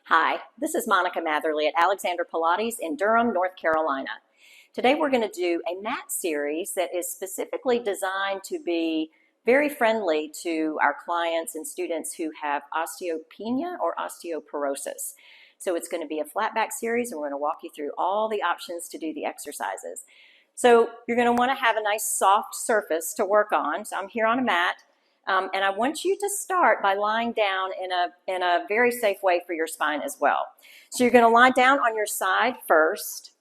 Hi, this is Monica Matherly at Alexander Pilates in Durham, North Carolina. Today we're going to do a mat series that is specifically designed to be very friendly to our clients and students who have osteopenia or osteoporosis. So it's going to be a flat back series, and we're going to walk you through all the options to do the exercises. So you're going to want to have a nice soft surface to work on. So I'm here on a mat. And I want you to start by lying down in a very safe way for your spine as well. So you're going to lie down on your side first,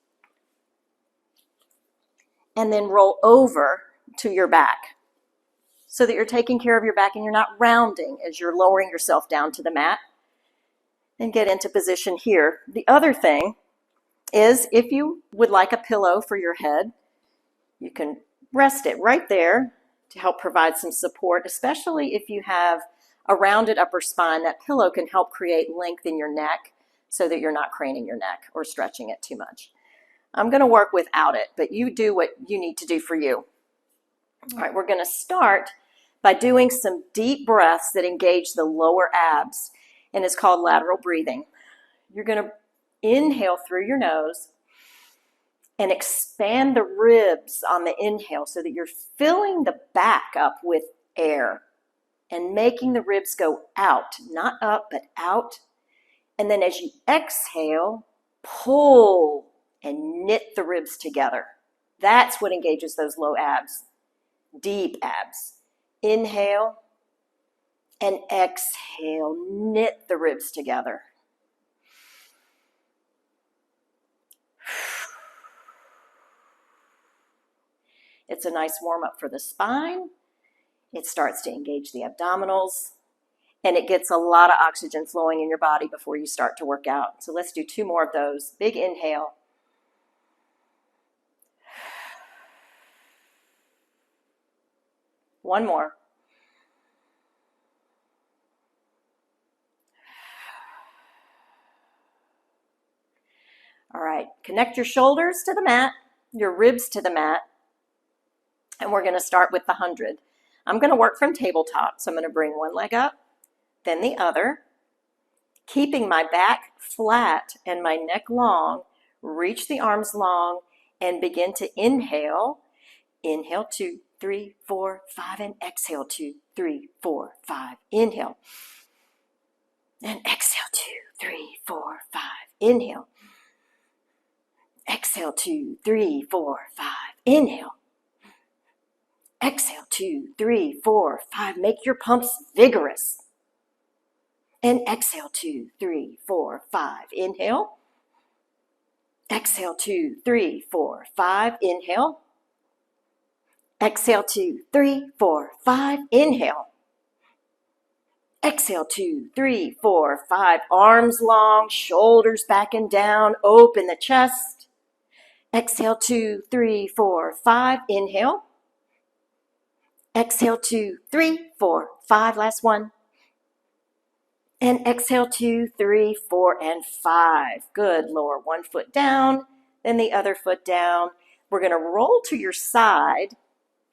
and then roll over to your back so that you're taking care of your back and you're not rounding as you're lowering yourself down to the mat. And get into position here. The other thing is, if you would like a pillow for your head, you can rest it right there to help provide some support, especially if you have a rounded upper spine. That pillow can help create length in your neck so that you're not craning your neck or stretching it too much. I'm going to work without it, but you do what you need to do for you. All right, we're going to start by doing some deep breaths that engage the lower abs, and it's called lateral breathing. You're going to inhale through your nose and expand the ribs on the inhale so that you're filling the back up with air and making the ribs go out, not up, but out. And then as you exhale, pull and knit the ribs together. That's what engages those low abs, deep abs. Inhale and exhale, knit the ribs together. It's a nice warm-up for the spine. It starts to engage the abdominals, and it gets a lot of oxygen flowing in your body before you start to work out. So let's do 2 more of those. Big inhale. One more. All right, connect your shoulders to the mat, your ribs to the mat, and we're going to start with the 100. I'm going to work from tabletop, so I'm going to bring one leg up, then the other, keeping my back flat and my neck long. Reach the arms long and begin to inhale. Inhale, 2, 3, 4, 5, and exhale, 2, 3, 4, 5. Inhale. And exhale, 2, 3, 4, 5. Inhale. Exhale, 2, 3, 4, 5. Inhale. Exhale, 2, 3, 4, 5. Make your pumps vigorous. And exhale, 2, 3, 4, 5. Inhale. Exhale, 2, 3, 4, 5. Inhale. Exhale, 2, 3, 4, 5. Inhale. Exhale, 2, 3, 4, 5. Arms long, shoulders back and down. Open the chest. Exhale, 2, 3, 4, 5. Inhale. Exhale, 2, 3, 4, 5. Last one. And exhale, 2, 3, 4, and 5. Good. Lower one foot down, then the other foot down. We're going to roll to your side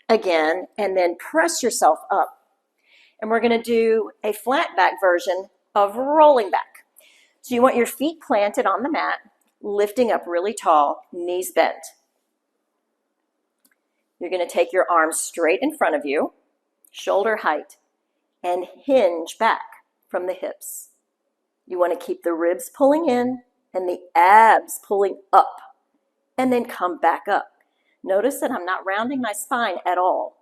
again, and then press yourself up. And we're going to do a flat back version of rolling back. So you want your feet planted on the mat, lifting up really tall, knees bent. You're going to take your arms straight in front of you, shoulder height, and hinge back from the hips. You want to keep the ribs pulling in and the abs pulling up, and then come back up. Notice that I'm not rounding my spine at all.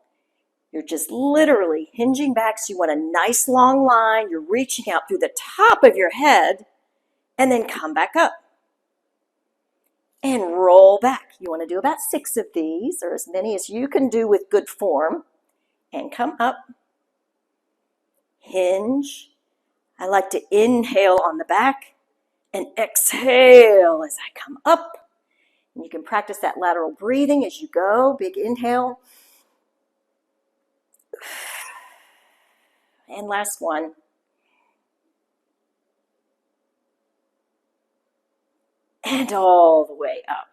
You're just literally hinging back, so you want a nice long line. You're reaching out through the top of your head, and then come back up. And roll back. You want to do about 6 of these, or as many as you can do with good form. And come up. Hinge. I like to inhale on the back and exhale as I come up. And you can practice that lateral breathing as you go. Big inhale. And last one. And all the way up.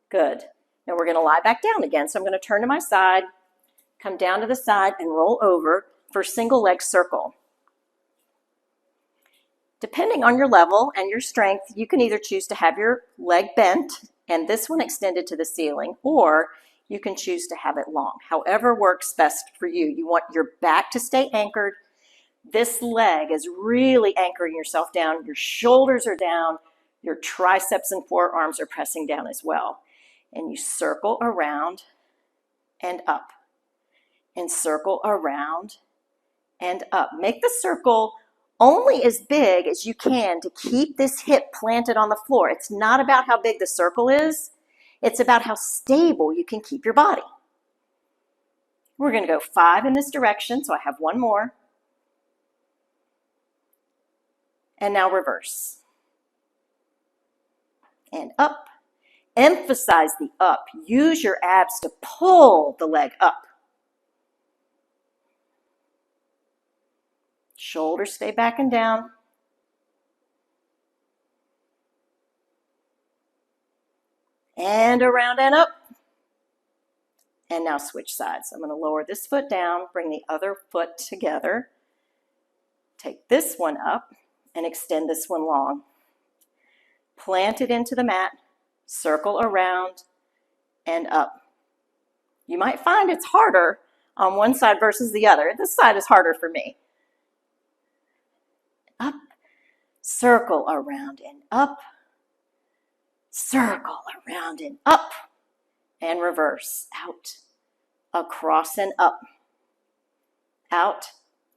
Good. Now we're going to lie back down again. So I'm going to turn to my side, come down to the side, and roll over for single leg circle. Depending on your level and your strength, you can either choose to have your leg bent and this one extended to the ceiling, or you can choose to have it long. However works best for you. You want your back to stay anchored. This leg is really anchoring yourself down. Your shoulders are down. Your triceps and forearms are pressing down as well. And you circle around and up, and circle around and up. Make the circle only as big as you can to keep this hip planted on the floor. It's not about how big the circle is. It's about how stable you can keep your body. We're going to go 5 in this direction, so I have one more. And now reverse. And up. Emphasize the up. Use your abs to pull the leg up. Shoulders stay back and down. And around and up. And now switch sides. I'm going to lower this foot down, bring the other foot together. Take this one up and extend this one long. Plant it into the mat, circle around and up. You might find it's harder on one side versus the other. This side is harder for me. Up, circle around and up, circle around and up, and reverse. Out, across and up, out,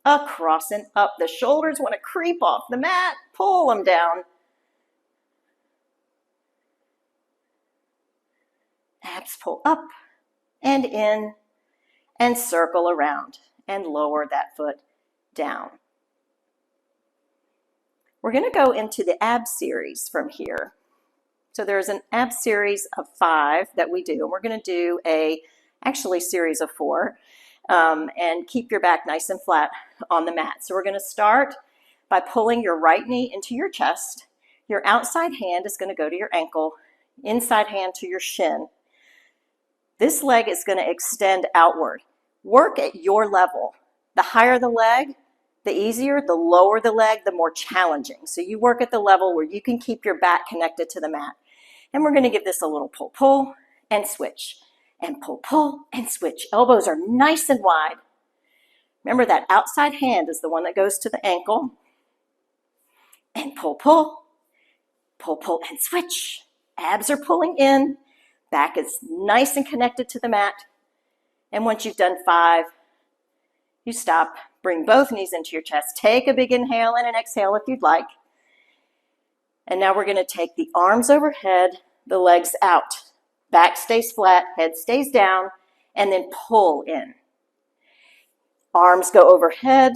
across and up. The shoulders want to creep off the mat, pull them down. Abs pull up and in, and circle around and lower that foot down. We're going to go into the ab series from here. So there's an ab series of 5 that we do, and we're going to do a series of 4, and keep your back nice and flat on the mat. So we're going to start by pulling your right knee into your chest. Your outside hand is going to go to your ankle, inside hand to your shin. This leg is going to extend outward. Work at your level. The higher the leg, the easier. The lower the leg, the more challenging. So you work at the level where you can keep your back connected to the mat. And we're going to give this a little pull, pull, and switch. And pull, pull, and switch. Elbows are nice and wide. Remember that outside hand is the one that goes to the ankle. And pull, pull, pull, pull, and switch. Abs are pulling in. Back is nice and connected to the mat. And once you've done 5, you stop. Bring both knees into your chest. Take a big inhale and an exhale if you'd like. And now we're going to take the arms overhead, the legs out. Back stays flat, head stays down, and then pull in. Arms go overhead,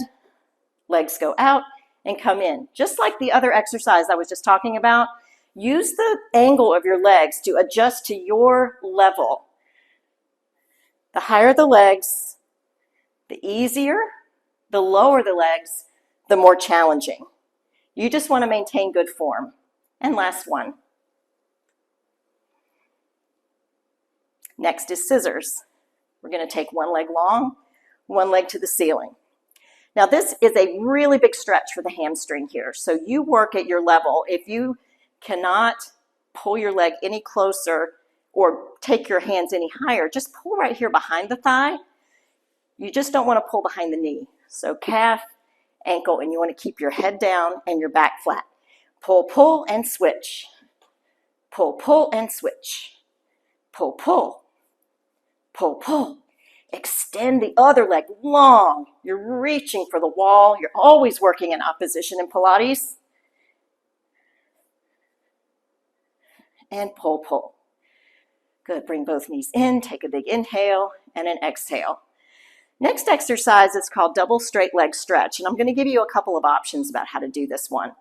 legs go out, and come in. Just like the other exercise I was just talking about, use the angle of your legs to adjust to your level. The higher the legs, the easier. The lower the legs, the more challenging. You just want to maintain good form. And last one. Next is scissors. We're going to take one leg long, one leg to the ceiling. Now this is a really big stretch for the hamstring here. So you work at your level. If you cannot pull your leg any closer or take your hands any higher, just pull right here behind the thigh. You just don't want to pull behind the knee. So calf, ankle, and you want to keep your head down and your back flat. Pull, pull, and switch. Pull, pull, and switch. Pull, pull. Pull, pull. Extend the other leg long. You're reaching for the wall. You're always working in opposition in Pilates. And pull, pull. Good. Bring both knees in. Take a big inhale and an exhale. Next exercise is called double straight leg stretch, and I'm going to give you a couple of options about how to do this one.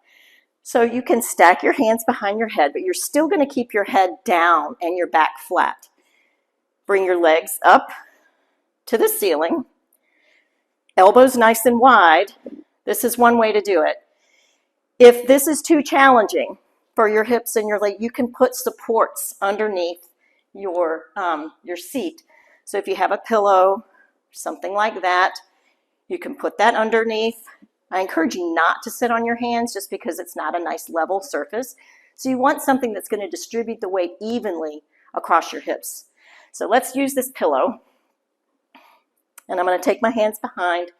So you can stack your hands behind your head, but you're still going to keep your head down and your back flat. Bring your legs up to the ceiling. Elbows nice and wide. This is one way to do it. If this is too challenging for your hips and your leg, you can put supports underneath your seat. So if you have a pillow, something like that, you can put that underneath. I encourage you not to sit on your hands just because it's not a nice level surface. So you want something that's going to distribute the weight evenly across your hips. So let's use this pillow. And I'm going to take my hands behind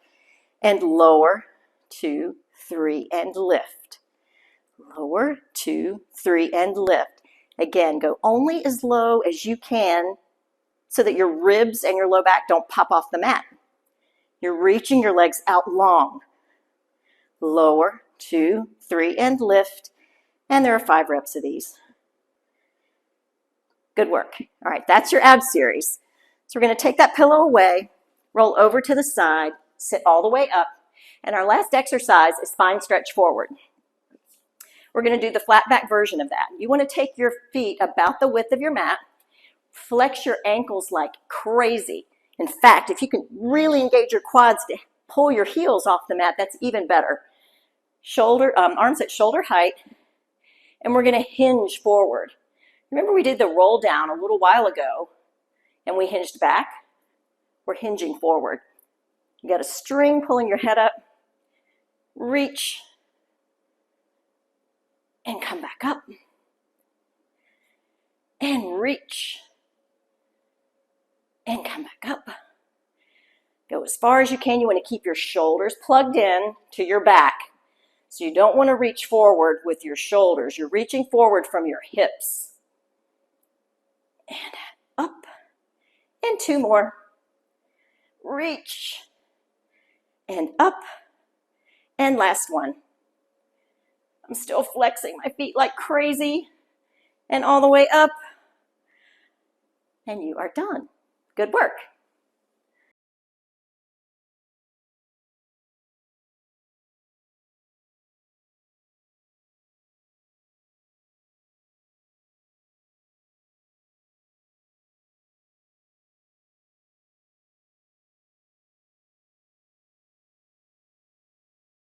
and lower, 2, 3, and lift. Lower, 2, 3, and lift. Again, go only as low as you can so that your ribs and your low back don't pop off the mat. You're reaching your legs out long. Lower, 2, 3, and lift. And there are 5 reps of these. Good work. All right, that's your ab series. So we're going to take that pillow away, roll over to the side, sit all the way up. And our last exercise is spine stretch forward. We're going to do the flat back version of that. You want to take your feet about the width of your mat, flex your ankles like crazy. In fact, if you can really engage your quads to pull your heels off the mat, that's even better. Arms at shoulder height, and we're going to hinge forward. Remember we did the roll down a little while ago, and we hinged back? We're hinging forward. You got a string pulling your head up, reach, and come back up, and reach, and come back up. Go as far as you can. You want to keep your shoulders plugged in to your back. So you don't want to reach forward with your shoulders. You're reaching forward from your hips. And up, and 2 more. Reach, and up, and last one. I'm still flexing my feet like crazy, and all the way up, and you are done. Good work.